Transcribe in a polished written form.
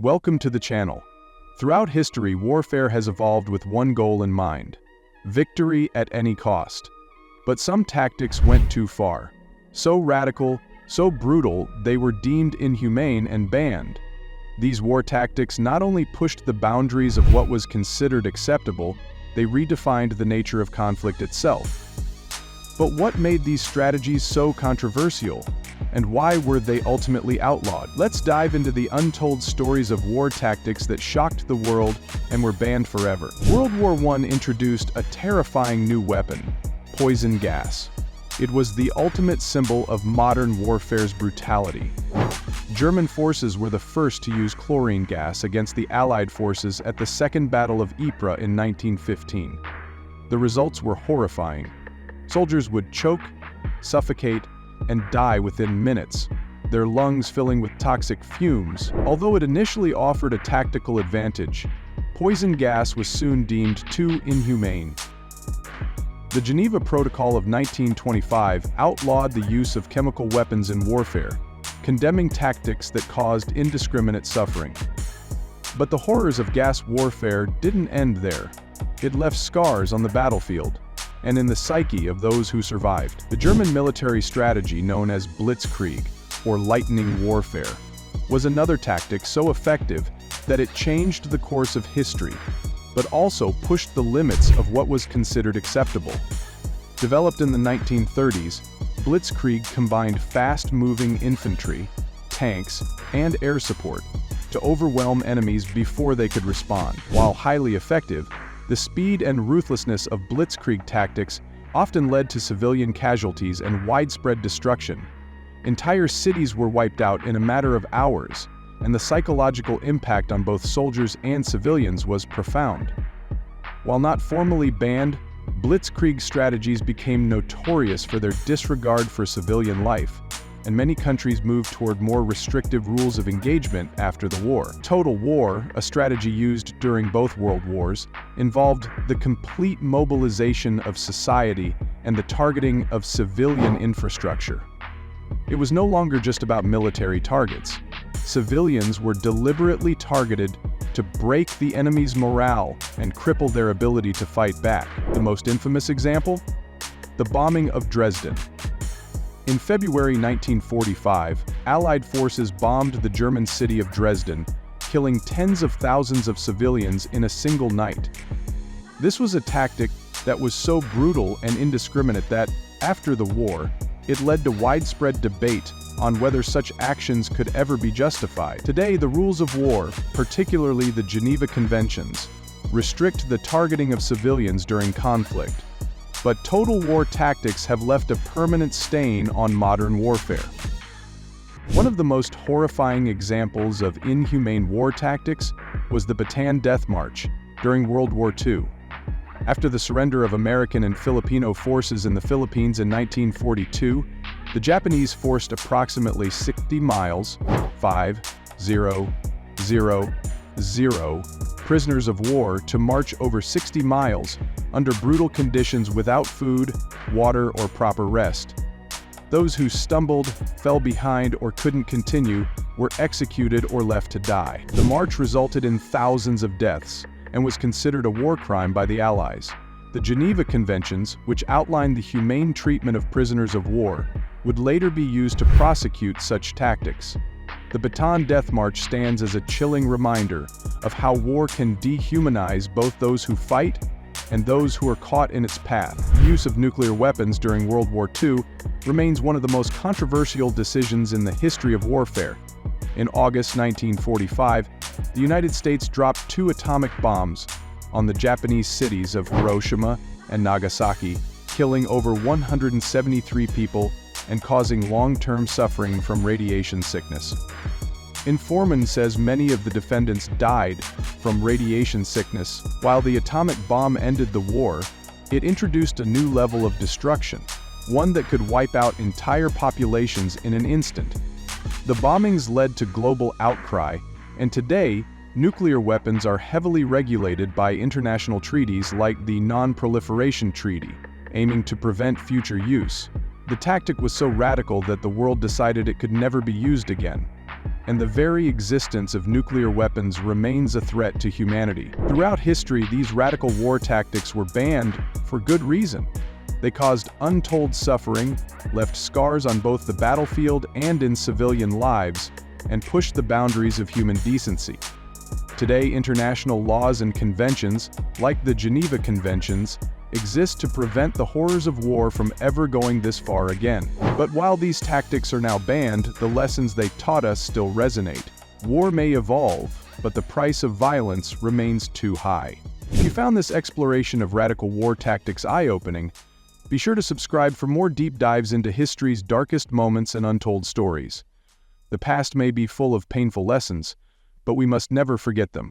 Welcome to the channel. Throughout history, warfare has evolved with one goal in mind: victory at any cost. But some tactics went too far. So radical, so brutal, they were deemed inhumane and banned. These war tactics not only pushed the boundaries of what was considered acceptable, they redefined the nature of conflict itself. But what made these strategies so controversial? And why were they ultimately outlawed? Let's dive into the untold stories of war tactics that shocked the world and were banned forever. World War I introduced a terrifying new weapon: poison gas. It was the ultimate symbol of modern warfare's brutality. German forces were the first to use chlorine gas against the Allied forces at the Second Battle of Ypres in 1915. The results were horrifying. Soldiers would choke, suffocate, and die within minutes, their lungs filling with toxic fumes. Although it initially offered a tactical advantage, poison gas was soon deemed too inhumane. The Geneva Protocol of 1925 outlawed the use of chemical weapons in warfare, condemning tactics that caused indiscriminate suffering. But the horrors of gas warfare didn't end there. It left scars on the battlefield and in the psyche of those who survived. The German military strategy known as blitzkrieg, or lightning warfare, was another tactic so effective that it changed the course of history, but also pushed the limits of what was considered acceptable. Developed in the 1930s, blitzkrieg combined fast-moving infantry, tanks, and air support to overwhelm enemies before they could respond. While highly effective, the speed and ruthlessness of blitzkrieg tactics often led to civilian casualties and widespread destruction. Entire cities were wiped out in a matter of hours, and the psychological impact on both soldiers and civilians was profound. While not formally banned, blitzkrieg strategies became notorious for their disregard for civilian life, and many countries moved toward more restrictive rules of engagement after the war. Total war, a strategy used during both world wars, involved the complete mobilization of society and the targeting of civilian infrastructure. It was no longer just about military targets. Civilians were deliberately targeted to break the enemy's morale and cripple their ability to fight back. The most infamous example? The bombing of Dresden. In February 1945, Allied forces bombed the German city of Dresden, killing tens of thousands of civilians in a single night. This was a tactic that was so brutal and indiscriminate that, after the war, it led to widespread debate on whether such actions could ever be justified. Today, the rules of war, particularly the Geneva Conventions, restrict the targeting of civilians during conflict. But total war tactics have left a permanent stain on modern warfare. One of the most horrifying examples of inhumane war tactics was the Bataan Death March during World War II. After the surrender of American and Filipino forces in the Philippines in 1942, the Japanese forced approximately 60 miles, 5,000, prisoners of war to march over 60 miles under brutal conditions without food, water, or proper rest. Those who stumbled, fell behind, or couldn't continue were executed or left to die. The march resulted in thousands of deaths and was considered a war crime by the Allies. The Geneva Conventions, which outlined the humane treatment of prisoners of war, would later be used to prosecute such tactics. The Bataan Death March stands as a chilling reminder of how war can dehumanize both those who fight and those who are caught in its path. The use of nuclear weapons during World War II remains one of the most controversial decisions in the history of warfare. In August 1945, the United States dropped 2 atomic bombs on the Japanese cities of Hiroshima and Nagasaki, killing over 173 people and causing long-term suffering from radiation sickness. Informant says many of the defendants died from radiation sickness. While the atomic bomb ended the war, it introduced a new level of destruction, one that could wipe out entire populations in an instant. The bombings led to global outcry, and today, nuclear weapons are heavily regulated by international treaties like the Non-Proliferation Treaty, aiming to prevent future use. The tactic was so radical that the world decided it could never be used again. and the very existence of nuclear weapons remains a threat to humanity. Throughout history, these radical war tactics were banned for good reason. They caused untold suffering, left scars on both the battlefield and in civilian lives, and pushed the boundaries of human decency. Today, international laws and conventions, like the Geneva Conventions, exist to prevent the horrors of war from ever going this far again. But while these tactics are now banned, the lessons they taught us still resonate. War may evolve, but the price of violence remains too high. If you found this exploration of radical war tactics eye-opening, be sure to subscribe for more deep dives into history's darkest moments and untold stories. The past may be full of painful lessons, but we must never forget them.